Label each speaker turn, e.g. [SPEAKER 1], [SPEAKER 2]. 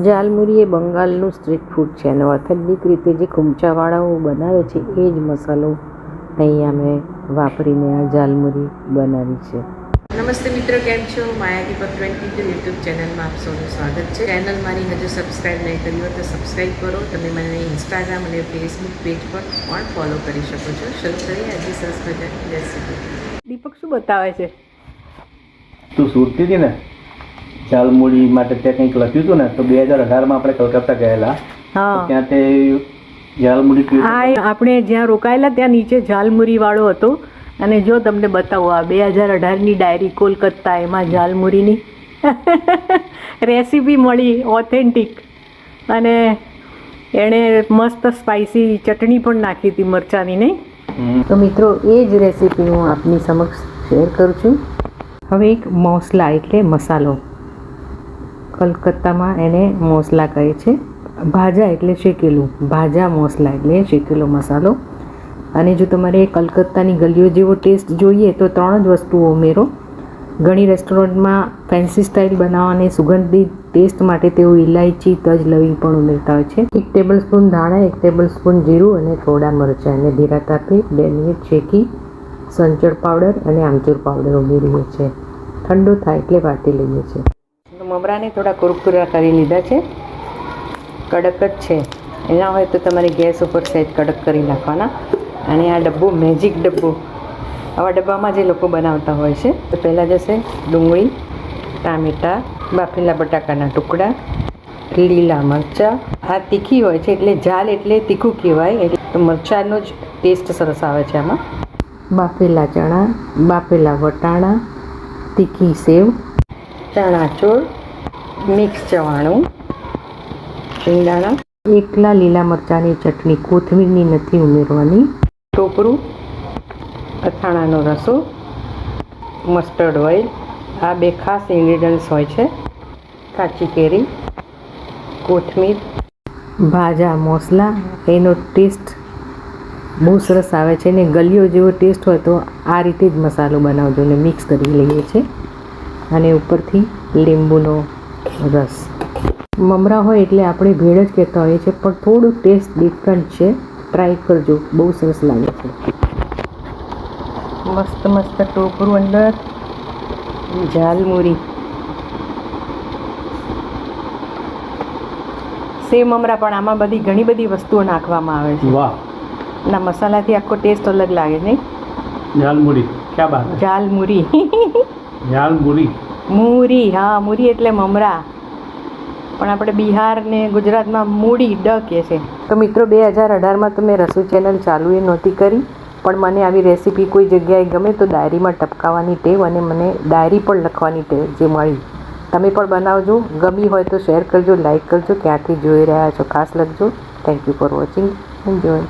[SPEAKER 1] ઝાલમુરી એ બંગાળનું street food છે અને authentic રીતે જે કુમચાવાળાઓ બનાવે છે એ જ મસાલો અહીંયા મેં વાપરીને આ ઝાલમુરી બનાવી છે.
[SPEAKER 2] નમસ્તે મિત્રો, કેમ છો? માયા દીપક 22 યુટ્યુબ ચેનલમાં આપ સૌનું સ્વાગત છે. ચેનલ મારી હજુ સબસ્ક્રાઈબ નહીં કરી હોય તો સબસ્ક્રાઈબ કરો. તમે મને ઇન્સ્ટાગ્રામ અને ફેસબુક પેજ પર પણ ફોલો કરી શકો છો. શરૂ કરીએ આજે સરસ મજાની રેસીપી.
[SPEAKER 1] દીપક શું બતાવે છે?
[SPEAKER 3] તું સુરતી હતી ને, ઝાલમુરી માટે ત્યાં કંઈક લખ્યું હતું ને, તો 2018માં આપણે કલકત્તા ગયેલા.
[SPEAKER 1] હા,
[SPEAKER 3] ત્યાં તે ઝાલમુરી
[SPEAKER 1] આપણે જ્યાં રોકાયેલા ત્યાં નીચે ઝાલમુરી વાળો હતો. અને જો તમને બતાવો, આ 2018ની ડાયરી કોલકાતા, એમાં ઝાલમુરીની રેસીપી મળી ઓથેન્ટિક. અને એણે મસ્ત સ્પાઇસી ચટણી પણ નાખી હતી મરચાંની, નહીં? તો મિત્રો, એ જ રેસીપી હું આપની સમક્ષ શેર કરું છું. હવે એક મોસલા એટલે મસાલો, કલકત્તામાં એને મોસલા કહે છે. ભાજા એટલે શેકેલું, ભાજા મોસલા એટલે શેકેલો મસાલો. અને જો તમારે કલકત્તાની ગલીઓ જેવો ટેસ્ટ જોઈએ તો 3 જ વસ્તુઓ ઉમેરો. ઘણી રેસ્ટોરન્ટમાં ફેન્સી સ્ટાઇલ બનાવવાની સુગંધિત ટેસ્ટ માટે તેઓ ઇલાયચી, તજ, લવિંગ પણ ઉમેરતા હોય છે. 1 ટેબલ સ્પૂન ધાણા, 1 ટેબલ સ્પૂન જીરું અને થોડા મરચાં, એને ધીરા તાપે 2 મિનિટ શેકી સંચળ પાવડર અને આમચૂર પાવડર ઉમેરીએ છીએ. ઠંડુ થાય એટલે વાટી લઈએ છીએ. મમરાને થોડા કુરકુરા કરી લીધા છે, કડક જ છે. એના હોય તો તમારે ગેસ ઉપર સહેજ કડક કરી નાખવાના. અને આ ડબ્બો મેજિક ડબ્બો, આવા ડબ્બામાં જે લોકો બનાવતા હોય છે. તો પહેલાં જશે ડુંગળી, ટામેટાં, બાફેલા બટાકાના ટુકડા, લીલા મરચાં. આ તીખી હોય છે એટલે ઝાલ એટલે તીખું કહેવાય, એટલે તો મરચાંનો જ ટેસ્ટ સરસ આવે છે આમાં. બાફેલા ચણા, બાફેલા વટાણા, તીખી સેવ, ચણાચોળ, મિક્સ ચવાણું, શિંગદાણા, એકલા લીલા મરચાંની ચટણી, કોથમીરની નથી ઉમેરવાની, ટોપરું, અથાણાનો રસો, મસ્ટર્ડ ઓઇલ. આ 2 ખાસ ઇન્ગ્રીડિયન્ટ્સ હોય છે. કાચી કેરી, કોથમીર, ભાજા મોસલા. એનો ટેસ્ટ બહુ સરસ આવે છે. ને ગલીઓ જેવો ટેસ્ટ હોય તો આ રીતે જ મસાલો બનાવજો. ને મિક્સ કરી લઈએ છીએ. અને ઉપરથી લીંબુનો રસ. મમરા હોય એટલે આપણે ભેળ જ કહેતા હોઈએ છીએ, પણ થોડું ટેસ્ટ ડિફરન્ટ છે. ટ્રાય કરજો, બહુ સરસ લાગે છે. મસ્ત મસ્ત ટોપરું અંદર, ઝાલમુરી, સેવ મમરા. પણ આમાં બધી ઘણી બધી વસ્તુઓ નાખવામાં આવે છે.
[SPEAKER 3] વાહ!
[SPEAKER 1] ના, મસાલાથી આખો ટેસ્ટ અલગ લાગે, નહીં?
[SPEAKER 3] ઝાલમુરી, ક્યાં બાત!
[SPEAKER 1] ઝાલમુરી
[SPEAKER 3] ઝાલમુરી,
[SPEAKER 1] મૂરી. હા, મૂરી એટલે મમરા, પણ આપણે બિહાર ને ગુજરાતમાં મૂડી ડ કહે છે. તો મિત્રો, 2018માં તો મેં રસોઈ ચેનલ ચાલુ એ નહોતી કરી, પણ મને આવી રેસીપી કોઈ જગ્યાએ ગમે તો ડાયરીમાં ટપકાવવાની ટેવ અને મને ડાયરી પણ લખવાની ટેવ જે મળી. તમે પણ બનાવજો. ગમી હોય તો શેર કરજો, લાઈક કરજો. ક્યાંથી જોઈ રહ્યા છો ખાસ લખજો. Thank you for watching. Enjoy.